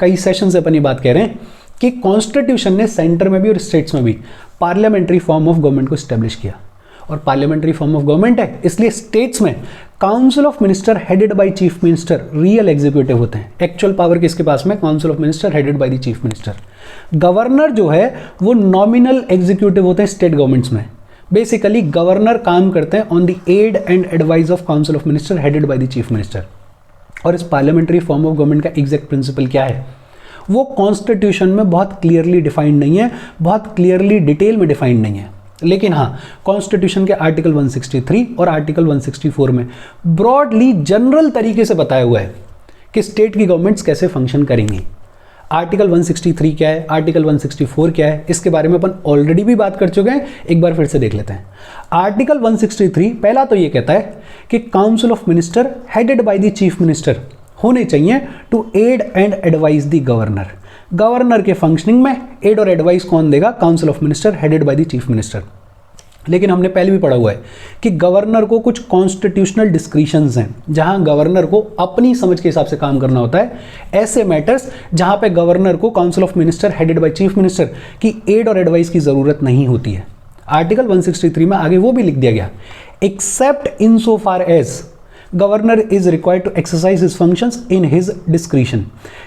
कई सेशन से अपन ये बात कह रहे हैं कि कॉन्स्टिट्यूशन ने सेंटर में भी और स्टेट्स में भी पार्लियामेंट्री फॉर्म ऑफ गवर्नमेंट को स्टैब्लिश किया, और पार्लियामेंट्री फॉर्म ऑफ गवर्नमेंट है इसलिए स्टेट्स में council of minister headed by chief minister real executive होते हैं। एक्चुअल पावर किसके पास में? Council of minister headed by the chief minister. Governor जो है वो नॉमिनल एग्जीक्यूटिव होते हैं स्टेट गवर्नमेंट्स में। बेसिकली गवर्नर काम करते हैं on the aid and advice of council of minister headed by the chief minister. और इस पार्लियामेंट्री फॉर्म ऑफ गवर्नमेंट का एग्जैक्ट प्रिंसिपल क्या है वो कॉन्स्टिट्यूशन में बहुत क्लियरली डिफाइंड नहीं है, बहुत क्लियरली डिटेल में डिफाइंड नहीं है। लेकिन हाँ, कॉन्स्टिट्यूशन के आर्टिकल 163 और आर्टिकल 164 में ब्रॉडली जनरल तरीके से बताया हुआ है कि स्टेट की गवर्नमेंट्स कैसे फंक्शन करेंगी। आर्टिकल 163 क्या है, आर्टिकल 164 क्या है, इसके बारे में अपन ऑलरेडी भी बात कर चुके हैं, एक बार फिर से देख लेते हैं। आर्टिकल 163 पहला तो ये कहता है कि council of minister headed by the chief minister होने चाहिए to aid and advice the governor. Governor के फंक्शनिंग में एड और एडवाइस कौन देगा? Council of minister headed by the chief minister. लेकिन हमने पहले भी पढ़ा हुआ है कि गवर्नर को कुछ कॉन्स्टिट्यूशनल डिस्क्रिशंस हैं जहां गवर्नर को अपनी समझ के हिसाब से काम करना होता है। ऐसे मैटर्स जहां पे गवर्नर को council of minister headed by chief minister की एड और एडवाइस की जरूरत नहीं होती है। आर्टिकल 163 में आगे वो भी लिख दिया गया, except in so far as governor is required to exercise his functions in his discretion,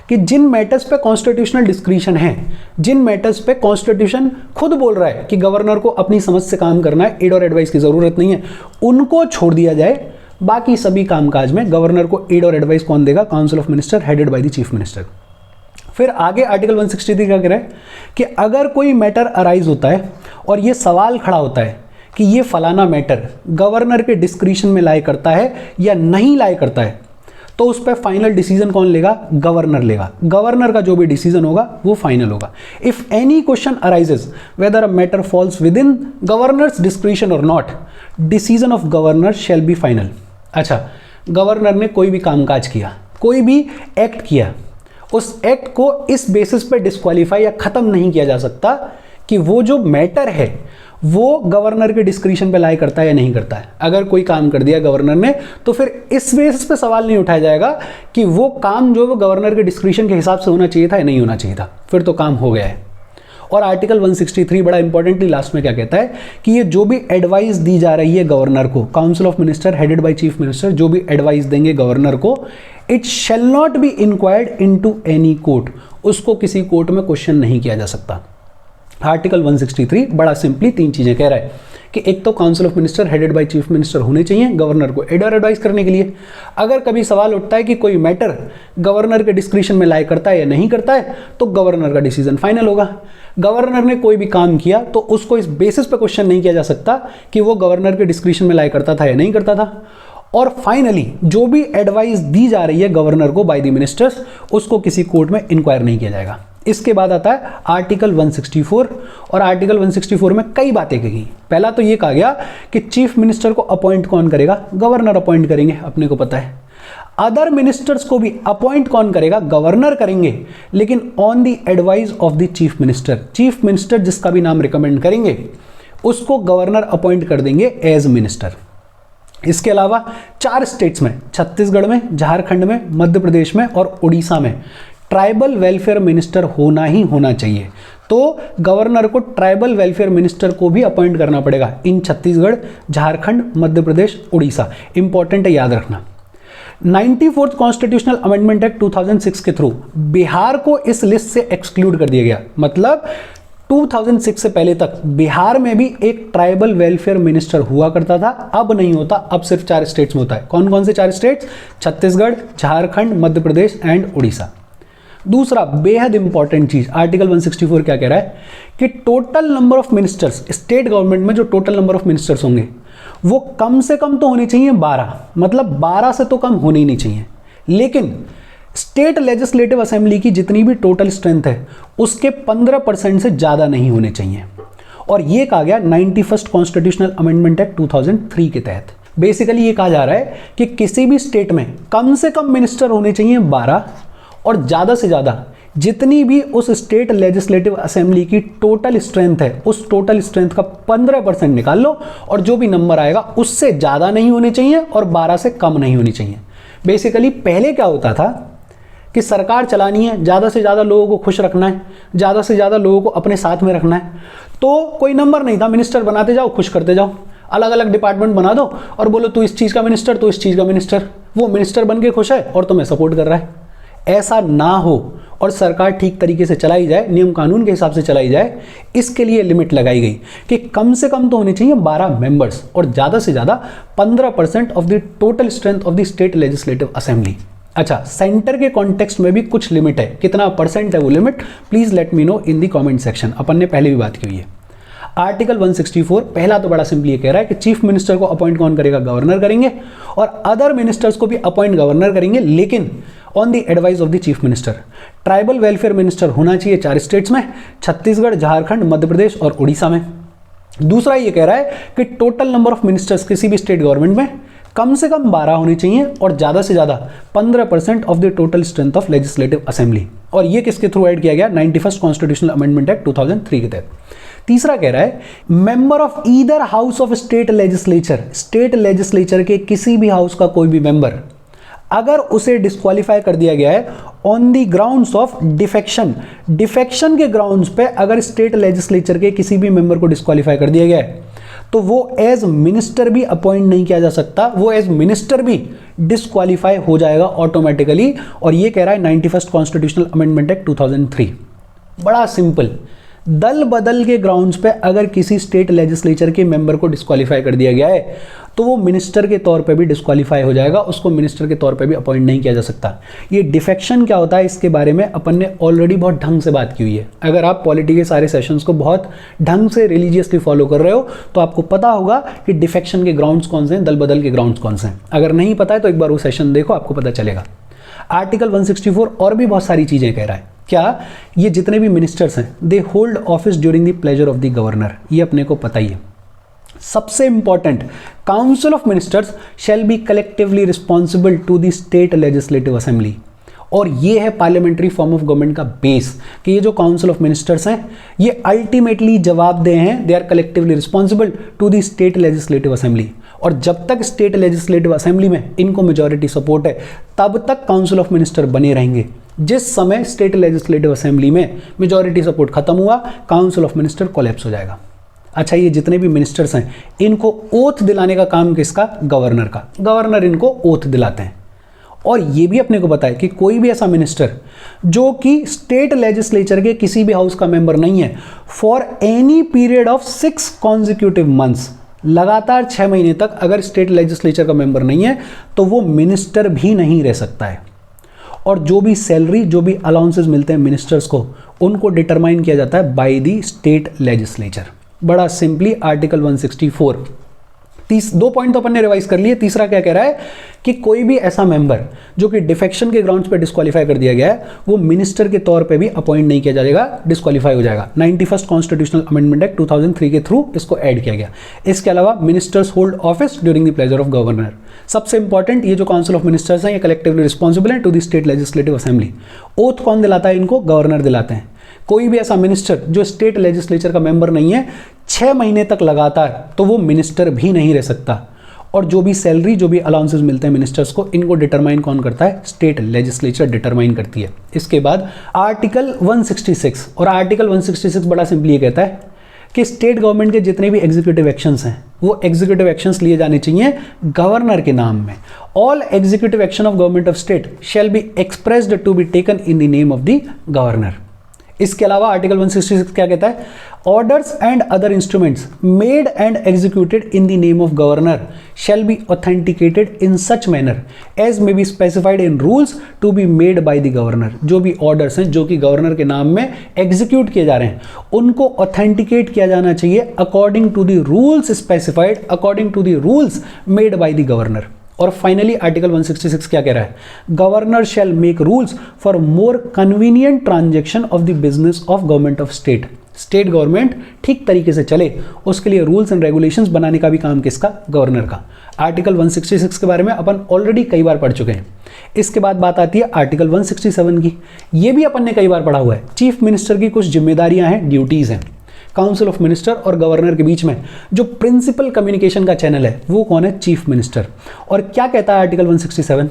कि जिन मैटर्स पे कॉन्स्टिट्यूशनल डिस्क्रिशन है, जिन मैटर्स पे कॉन्स्टिट्यूशन खुद बोल रहा है कि गवर्नर को अपनी समझ से काम करना है, एड और एडवाइस की जरूरत नहीं है, उनको छोड़ दिया जाए। बाकी सभी कामकाज में गवर्नर को एड और एडवाइस कौन देगा? Council of minister headed by the chief minister. फिर आगे आर्टिकल 163 क्या कह रहा है कि अगर कोई मैटर अराइज होता है और ये सवाल खड़ा होता है कि ये फलाना मैटर गवर्नर के डिस्क्रिशन में लाए करता है या नहीं लाए करता है, तो उस पर फाइनल डिसीजन कौन लेगा? गवर्नर लेगा। गवर्नर का जो भी डिसीजन होगा वो फाइनल होगा। If any question arises whether a matter falls within governor's discretion और not, decision of governor shall be final. अच्छा, गवर्नर ने कोई भी कामकाज किया, कोई भी एक्ट किया, उस एक्ट को इस बेसिस पे डिस्क्वालीफाई या खत्म नहीं किया जा सकता कि वो जो मैटर है वो गवर्नर के डिस्क्रिशन पे लाई करता है या नहीं करता है। अगर कोई काम कर दिया गवर्नर ने तो फिर इस बेसिस पे सवाल नहीं उठाया जाएगा कि वो काम जो वो गवर्नर के डिस्क्रिशन के हिसाब से होना चाहिए था या नहीं होना चाहिए था, फिर तो काम हो गया है। और आर्टिकल 163 बड़ा इंपॉर्टेंटली लास्ट में क्या कहता है कि ये जो भी एडवाइस दी जा रही है गवर्नर को, council of minister headed by chief minister जो भी एडवाइस देंगे गवर्नर को, it shall not be inquired into any court, उसको किसी कोर्ट में क्वेश्चन नहीं किया जा सकता। आर्टिकल 163 बड़ा सिंपली तीन चीजें कह रहा है कि एक तो council of minister headed by chief minister होने चाहिए गवर्नर को एड और एडवाइस करने के लिए। अगर कभी सवाल उठता है कि कोई मैटर गवर्नर के डिस्क्रिशन में लाई करता है या नहीं करता है, तो गवर्नर का डिसीजन फाइनल होगा। गवर्नर ने कोई भी काम किया तो उसको इस बेसिस पे क्वेश्चन नहीं किया जा सकता कि वो गवर्नर के डिस्क्रिशन में लाई करता था या नहीं करता था। और फाइनली जो भी एडवाइस दी जा रही है गवर्नर को बाय द मिनिस्टर्स, उसको किसी कोर्ट में इंक्वायर नहीं किया जाएगा। इसके बाद आता है आर्टिकल 164, और आर्टिकल 164 में कई बातें कही। पहला तो ये कहा गया कि चीफ मिनिस्टर को अपॉइंट कौन करेगा? गवर्नर अपॉइंट करेंगे, अपने को पता है। अदर मिनिस्टर्स को भी अपॉइंट कौन करेगा? गवर्नर करेंगे, लेकिन on the advice of the chief minister. Chief minister जिसका भी नाम रिकमेंड करेंगे उसको गवर्नर अपॉइंट कर देंगे एज मिनिस्टर। इसके अलावा 4 स्टेट्स में, छत्तीसगढ़ में, झारखंड में, मध्य प्रदेश में और उड़ीसा में ट्राइबल वेलफेयर मिनिस्टर होना ही होना चाहिए। तो गवर्नर को ट्राइबल वेलफेयर मिनिस्टर को भी अपॉइंट करना पड़ेगा इन छत्तीसगढ़, झारखंड, मध्य प्रदेश, उड़ीसा। इंपॉर्टेंट है, याद रखना। 94th कॉन्स्टिट्यूशनल अमेंडमेंट एक्ट 2006 के थ्रू बिहार को इस लिस्ट से एक्सक्लूड कर दिया गया। मतलब 2006 से पहले तक बिहार में भी एक ट्राइबल वेलफेयर मिनिस्टर हुआ करता था, अब नहीं होता, अब सिर्फ 4 स्टेट्स में होता है। कौन कौन से 4 स्टेट्स? छत्तीसगढ़, झारखंड, मध्य प्रदेश एंड उड़ीसा। दूसरा बेहद इंपॉर्टेंट चीज, आर्टिकल 164 क्या कह रहा है कि total number of ministers, state government में जो टोटल नंबर ऑफ मिनिस्टर्स होंगे वो कम से कम तो होने चाहिए 12, मतलब 12 से तो कम होने ही नहीं चाहिए। लेकिन स्टेट लेजिस्लेटिव असेंबली की जितनी भी टोटल स्ट्रेंथ है उसके 15% से ज्यादा नहीं होने चाहिए। और ये कहा गया 91st कॉन्स्टिट्यूशनल अमेंडमेंट एक्ट 2003 के तहत। बेसिकली ये कहा जा रहा है कि किसी भी स्टेट में कम से कम मिनिस्टर होने चाहिए 12, और ज़्यादा से ज़्यादा जितनी भी उस स्टेट लेजिस्लेटिव असेंबली की टोटल स्ट्रेंथ है उस टोटल स्ट्रेंथ का 15% निकाल लो, और जो भी नंबर आएगा उससे ज़्यादा नहीं होने चाहिए और 12 से कम नहीं होनी चाहिए। बेसिकली पहले क्या होता था कि सरकार चलानी है, ज़्यादा से ज़्यादा लोगों को खुश रखना है, ज़्यादा से ज़्यादा लोगों को अपने साथ में रखना है, तो कोई नंबर नहीं था, मिनिस्टर बनाते जाओ, खुश करते जाओ, अलग अलग डिपार्टमेंट बना दो और बोलो तू इस चीज़ का मिनिस्टर, तू इस चीज़ का मिनिस्टर, वो मिनिस्टर बन के खुश है और तुम्हें सपोर्ट कर रहा है। ऐसा ना हो और सरकार ठीक तरीके से चलाई जाए, नियम कानून के हिसाब से चलाई जाए, इसके लिए लिमिट लगाई गई कि कम से कम तो होने चाहिए 12 मेंबर्स और ज़्यादा से ज़्यादा 15% of the total strength of the state legislative assembly. अच्छा, सेंटर के कॉन्टेक्स्ट में भी कुछ लिमिट है, कितना परसेंट है वो limit, please let me know in the comment section. अपन ने पहले भी बात की हुई है। आर्टिकल 164 पहला तो बड़ा सिंपली ये कह रहा है कि चीफ मिनिस्टर को अपॉइंट कौन करेगा, गवर्नर करेंगे, और अदर मिनिस्टर्स को भी अपॉइंट गवर्नर करेंगे, लेकिन on the advice of the chief minister. Tribal welfare minister होना चाहिए 4 स्टेट्स में, छत्तीसगढ़, झारखंड, मध्य प्रदेश और उड़ीसा में। दूसरा ये कह रहा है कि टोटल नंबर ऑफ मिनिस्टर्स किसी भी स्टेट गवर्नमेंट में कम से कम 12 होनी चाहिए और ज़्यादा से ज़्यादा 15% of the total strength of legislative assembly. और ये किसके थ्रू ऐड किया गया, 91st कॉन्स्टिट्यूशनल अमेंडमेंट एक्ट 2003 के तहत। तीसरा कह रहा है member of either house of state legislature, state legislature के किसी भी हाउस का कोई भी मेंबर अगर उसे डिस्क्वालीफाई कर दिया गया है on the grounds of defection, defection के ग्राउंड्स पे अगर स्टेट लेजिस्लेचर के किसी भी मेंबर को डिस्क्वालीफाई कर दिया गया है तो वो एज मिनिस्टर भी अपॉइंट नहीं किया जा सकता, वो एज मिनिस्टर भी डिस्क्वालीफाई हो जाएगा ऑटोमेटिकली। और ये कह रहा है 91st कॉन्स्टिट्यूशनल अमेंडमेंट एक्ट 2003। बड़ा सिंपल, दल बदल के ग्राउंड्स पे अगर किसी स्टेट लेजिस्लेचर के मेंबर को डिस्क्वालीफाई कर दिया गया है तो वो मिनिस्टर के तौर पे भी डिस्क्वालीफाई हो जाएगा, उसको मिनिस्टर के तौर पे भी अपॉइंट नहीं किया जा सकता। ये डिफेक्शन क्या होता है इसके बारे में अपन ने ऑलरेडी बहुत ढंग से बात की हुई है। अगर आप पॉलिटी के सारे सेशंस को बहुत ढंग से रिलीजियसली फॉलो कर रहे हो तो आपको पता होगा कि डिफेक्शन के ग्राउंड्स कौन से हैं, दल बदल के ग्राउंड्स कौन से हैं। अगर नहीं पता है तो एक बार वो सेशन देखो, आपको पता चलेगा। आर्टिकल 164 और भी बहुत सारी चीजें कह रहा है। क्या, ये जितने भी मिनिस्टर्स हैं they hold office during the pleasure of the governor, ये अपने को पता ही है। सबसे important, council of ministers shall be collectively responsible to the state legislative assembly. और ये है पार्लियामेंट्री फॉर्म ऑफ गवर्नमेंट का बेस कि ये जो काउंसिल ऑफ मिनिस्टर्स हैं ये अल्टीमेटली जवाबदेह हैं, they are collectively responsible to the state legislative assembly. और जब तक स्टेट लेजिस्लेटिव असेंबली में इनको मेजॉरिटी सपोर्ट है तब तक काउंसिल ऑफ मिनिस्टर बने रहेंगे। जिस समय स्टेट लेजिस्लेटिव असेंबली में मेजॉरिटी सपोर्ट खत्म हुआ, काउंसिल ऑफ मिनिस्टर कोलैप्स हो जाएगा। अच्छा, ये जितने भी मिनिस्टर्स हैं इनको ओथ दिलाने का काम किसका, गवर्नर का। गवर्नर इनको ओथ दिलाते हैं। और ये भी अपने को पता है कि कोई भी ऐसा मिनिस्टर जो कि स्टेट लेजिस्लेचर के किसी भी हाउस का मेंबर नहीं है for any period of 6 consecutive months, लगातार 6 महीने तक अगर स्टेट लेजिस्लेचर का मेंबर नहीं है तो वो मिनिस्टर भी नहीं रह सकता है। और जो भी सैलरी, जो भी अलाउंसेस मिलते हैं मिनिस्टर्स को, उनको डिटरमाइन किया जाता है बाय द स्टेट लेजिस्लेचर। बड़ा सिंपली आर्टिकल 164। 2 पॉइंट तो अपन ने रिवाइज कर लिए। तीसरा क्या कह रहा है कि कोई भी ऐसा मेंबर जो कि डिफेक्शन के ग्राउंड्स पे डिस्क्वालीफाई कर दिया गया है वो मिनिस्टर के तौर पे भी अपॉइंट नहीं किया जाएगा, डिस्क्वालीफाई हो जाएगा। 91st कॉन्स्टिट्यूशनल अमेंडमेंट एक्ट 2003 के थ्रू इसको ऐड किया गया। इसके अलावा ministers hold office during the pleasure of governor. सबसे इंपॉर्टेंट, ये जो काउंसिल ऑफ मिनिस्टर्स हैं ये कलेक्टिवली रिस्पॉन्सिबल है to the state legislative assembly. Oath कौन दिलाता है इनको, गवर्नर दिलाते हैं। कोई भी ऐसा मिनिस्टर जो स्टेट लेजिस्लेचर का मेंबर नहीं है 6 महीने तक लगातार, तो वो मिनिस्टर भी नहीं रह सकता। और जो भी सैलरी, जो भी अलाउंसेस मिलते हैं मिनिस्टर्स को, इनको डिटरमाइन कौन करता है, स्टेट लेजिस्लेचर डिटरमाइन करती है। इसके बाद आर्टिकल 166, और आर्टिकल 166 बड़ा सिंपली ये कहता है कि स्टेट गवर्नमेंट के जितने भी एग्जीक्यूटिव एक्शंस हैं वो एग्जीक्यूटिव एक्शंस लिए जाने चाहिए गवर्नर के नाम में। All executive action of government of state shall be expressed to be taken in the name of the governor. इसके अलावा आर्टिकल 166 क्या कहता है, orders and other instruments made and executed in the name of governor shall be authenticated in such manner as may be specified in rules to be made by the governor. जो भी orders हैं जो कि governor के नाम में execute किए जा रहे हैं उनको ऑथेंटिकेट किया जाना चाहिए according to the rules specified, according to the rules made by the governor. और फाइनली आर्टिकल 166 क्या कह रहा है, governor shall make rules for more convenient transaction of the business of government of state. State government ठीक तरीके से चले उसके लिए रूल्स एंड रेगुलेशंस बनाने का भी काम किसका, गवर्नर का। आर्टिकल 166 के बारे में अपन ऑलरेडी कई बार पढ़ चुके हैं। इसके बाद बात आती है आर्टिकल 167 की। ये भी अपन ने कई बार पढ़ा हुआ है। चीफ मिनिस्टर की कुछ जिम्मेदारियां हैं, ड्यूटीज हैं। काउंसिल ऑफ मिनिस्टर और गवर्नर के बीच में जो प्रिंसिपल कम्युनिकेशन का चैनल है वो कौन है, चीफ मिनिस्टर। और क्या कहता है आर्टिकल 167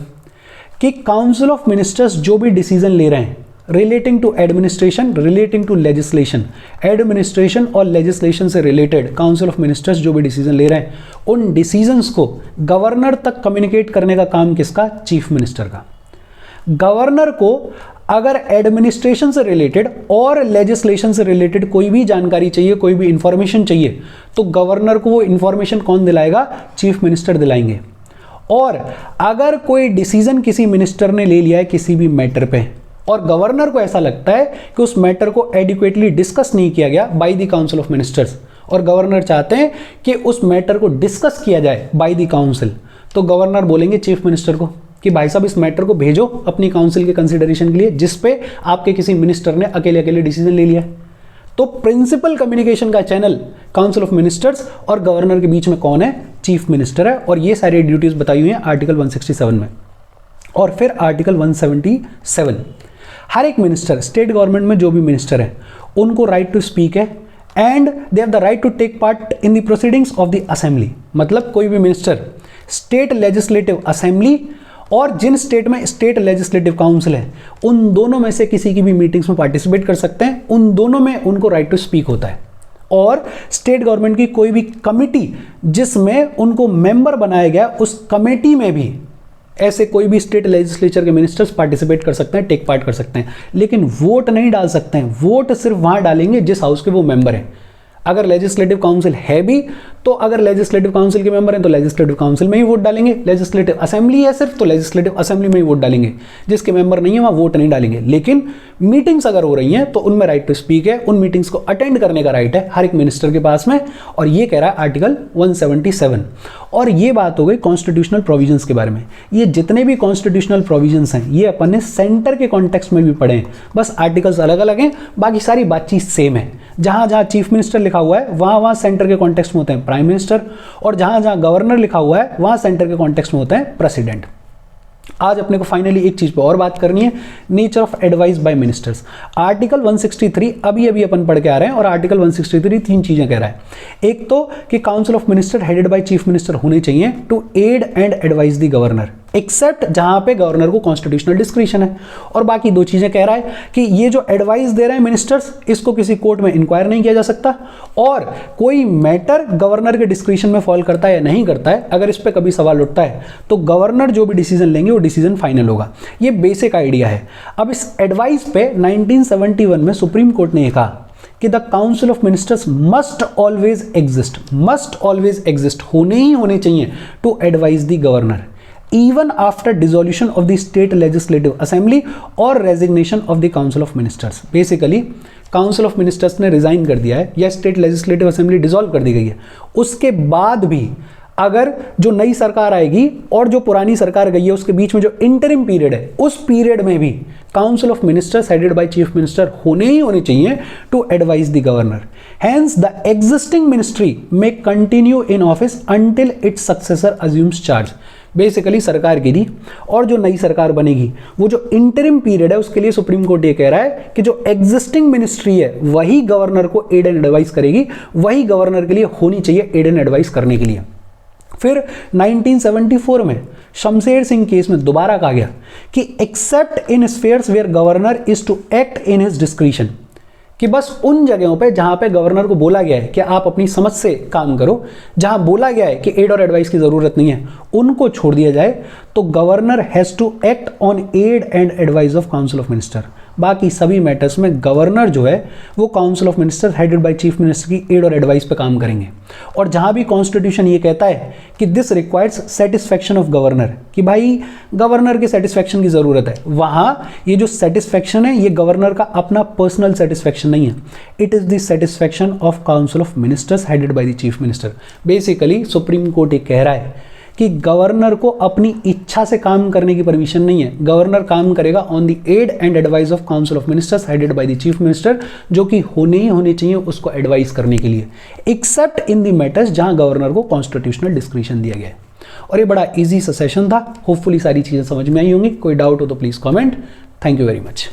कि काउंसिल ऑफ मिनिस्टर्स जो भी डिसीजन ले रहे हैं relating to administration, relating to legislation, administration और लेजिस्लेशन से रिलेटेड काउंसिल ऑफ मिनिस्टर्स जो भी डिसीजन ले रहे हैं, उन डिसीजंस को गवर्नर तक कम्युनिकेट करने का काम किसका? चीफ मिनिस्टर का। गवर्नर को अगर एडमिनिस्ट्रेशन से रिलेटेड और लेजिस्लेशन से रिलेटेड कोई भी जानकारी चाहिए, कोई भी इंफॉर्मेशन चाहिए, तो गवर्नर को वो इंफॉर्मेशन कौन दिलाएगा? चीफ मिनिस्टर दिलाएंगे। और अगर कोई डिसीजन किसी मिनिस्टर ने ले लिया है किसी भी मैटर पे और गवर्नर को ऐसा लगता है कि उस मैटर को एडिक्वेटली डिस्कस नहीं किया गया by the council of ministers और गवर्नर चाहते हैं कि उस मैटर को डिस्कस किया जाए बाय द काउंसिल, तो गवर्नर बोलेंगे चीफ मिनिस्टर को कि भाई साहब इस मैटर को भेजो अपनी काउंसिल के कंसिडरेशन के लिए, जिस पे आपके किसी मिनिस्टर ने अकेले अकेले डिसीजन ले लिया है। तो प्रिंसिपल कम्युनिकेशन का चैनल काउंसिल ऑफ मिनिस्टर्स और गवर्नर के बीच में कौन है? चीफ मिनिस्टर है। और ये सारी ड्यूटीज बताई हुई हैं आर्टिकल 167 में। और फिर आर्टिकल 177, हर एक मिनिस्टर, स्टेट गवर्नमेंट में जो भी मिनिस्टर है, उनको राइट टू स्पीक है and they have the right to take part in the proceedings of the assembly. मतलब कोई भी मिनिस्टर स्टेट लेजिस्लेटिव असेंबली और जिन स्टेट में स्टेट लेजिस्लेटिव काउंसिल है, उन दोनों में से किसी की भी मीटिंग्स में पार्टिसिपेट कर सकते हैं। उन दोनों में उनको राइट टू स्पीक होता है। और स्टेट गवर्नमेंट की कोई भी कमिटी जिसमें उनको मेंबर बनाया गया, उस कमेटी में भी ऐसे कोई भी स्टेट लेजिस्लेचर के मिनिस्टर्स पार्टिसिपेट कर सकते हैं, टेक पार्ट कर सकते हैं, लेकिन वोट नहीं डाल सकते हैं। वोट सिर्फ वहां डालेंगे जिस हाउस के वो मेंबर हैं। अगर लेजिस्लेटिव काउंसिल है भी तो अगर लेजिस्लेटिव काउंसिल के मेंबर हैं तो लेजिस्लेटिव काउंसिल में ही वोट डालेंगे। लेजिस्लेटिव असेंबली है सिर्फ तो लेजिस्लेटिव असेंबली में ही वोट डालेंगे। जिसके मेंबर नहीं है वहां वोट नहीं डालेंगे। लेकिन मीटिंग्स अगर हो रही हैं तो उनमें राइट टू स्पीक है, उन मीटिंग्स को अटेंड करने का राइट है हर एक मिनिस्टर के पास में। और ये कह रहा है आर्टिकल 177। और ये बात हो गई कॉन्स्टिट्यूशनल प्रोविजंस के बारे में। ये जितने भी कॉन्स्टिट्यूशनल प्रोविजंस हैं ये अपन ने सेंटर के कॉन्टेक्स्ट में भी पढ़े हैं, बस आर्टिकल्स अलग अलग हैं, बाकी सारी बातचीत सेम है। जहां जहां चीफ मिनिस्टर लिखा हुआ है वहां वहां सेंटर के कॉन्टेक्स्ट में होते हैं प्राइम मिनिस्टर, और जहां जहां गवर्नर लिखा हुआ है वहां सेंटर के कॉन्टेक्स्ट में होते हैं प्रेसिडेंट। आज अपने को फाइनली एक चीज पे और बात करनी है, nature of advice by ministers. Article 163 अभी अभी अपन पढ़ के आ रहे हैं और आर्टिकल 163 तीन चीजें कह रहा है। एक तो कि council of minister headed by chief minister होने चाहिए to aid and advice the governor, except जहां पे गवर्नर को कॉन्स्टिट्यूशनल डिस्क्रिशन है। और बाकी दो चीजें कह रहा है कि ये जो एडवाइस दे रहे हैं मिनिस्टर्स, इसको किसी कोर्ट में इंक्वायर नहीं किया जा सकता, और कोई मैटर गवर्नर के डिस्क्रिशन में फॉल करता है या नहीं करता है, अगर इस पर कभी सवाल उठता है तो गवर्नर जो भी डिसीजन लेंगे वो डिसीजन फाइनल होगा। ये बेसिक आइडिया है। अब इस एडवाइस पे 1971 में सुप्रीम कोर्ट ने कहा कि the council of ministers must always exist, होने चाहिए to advise the governor even after dissolution of the state legislative assembly or resignation of the council of ministers। Basically council of ministers ने resign कर दिया है या state legislative assembly dissolve कर दी गई है, उसके बाद भी अगर जो नई सरकार आएगी और जो पुरानी सरकार गई है उसके बीच में जो इंटरिम पीरियड है, उस पीरियड में भी council of ministers headed by chief minister होने चाहिए to advise the governor. Hence, the existing ministry may continue in office until its successor assumes charge। Basically सरकार गिरी और जो नई सरकार बनेगी वो जो इंटरिम पीरियड है उसके लिए सुप्रीम कोर्ट ये कह रहा है कि जो एग्जिस्टिंग मिनिस्ट्री है वही गवर्नर को एड एंड एडवाइस करेगी, वही गवर्नर के लिए होनी चाहिए एड एंड एडवाइस करने के लिए। फिर 1974 में शमशेर सिंह केस में दोबारा कहा गया कि except in spheres where governor is to act in his discretion, कि बस उन जगहों पे जहां पे गवर्नर को बोला गया है कि आप अपनी समझ से काम करो, जहां बोला गया है कि एड और एडवाइस की जरूरत नहीं है, उनको छोड़ दिया जाए, तो governor has to act on aid and advice of council of minister. बाकी सभी मैटर्स में गवर्नर जो है वो council of minister headed by chief minister की एड और एडवाइस पे काम करेंगे। और जहां भी कॉन्स्टिट्यूशन ये कहता है कि this requires satisfaction of governor, कि भाई गवर्नर के सेटिस्फैक्शन की जरूरत है, वहां ये जो सेटिस्फैक्शन है ये गवर्नर का अपना पर्सनल सेटिस्फैक्शन नहीं है, it is the satisfaction of council of ministers headed by the chief minister. Basically supreme court ये कह रहा है कि गवर्नर को अपनी इच्छा से काम करने की परमिशन नहीं है, गवर्नर काम करेगा on the aid and advice of council of ministers headed by the chief minister, जो कि होने चाहिए उसको एडवाइस करने के लिए, एक्सेप्ट इन द मैटर्स जहां गवर्नर को कॉन्स्टिट्यूशनल डिस्क्रिशन दिया गया है। और ये बड़ा इजी सा सेशन था, होपफुली सारी चीजें समझ में आई होंगी। कोई डाउट हो तो please comment. Thank you very much.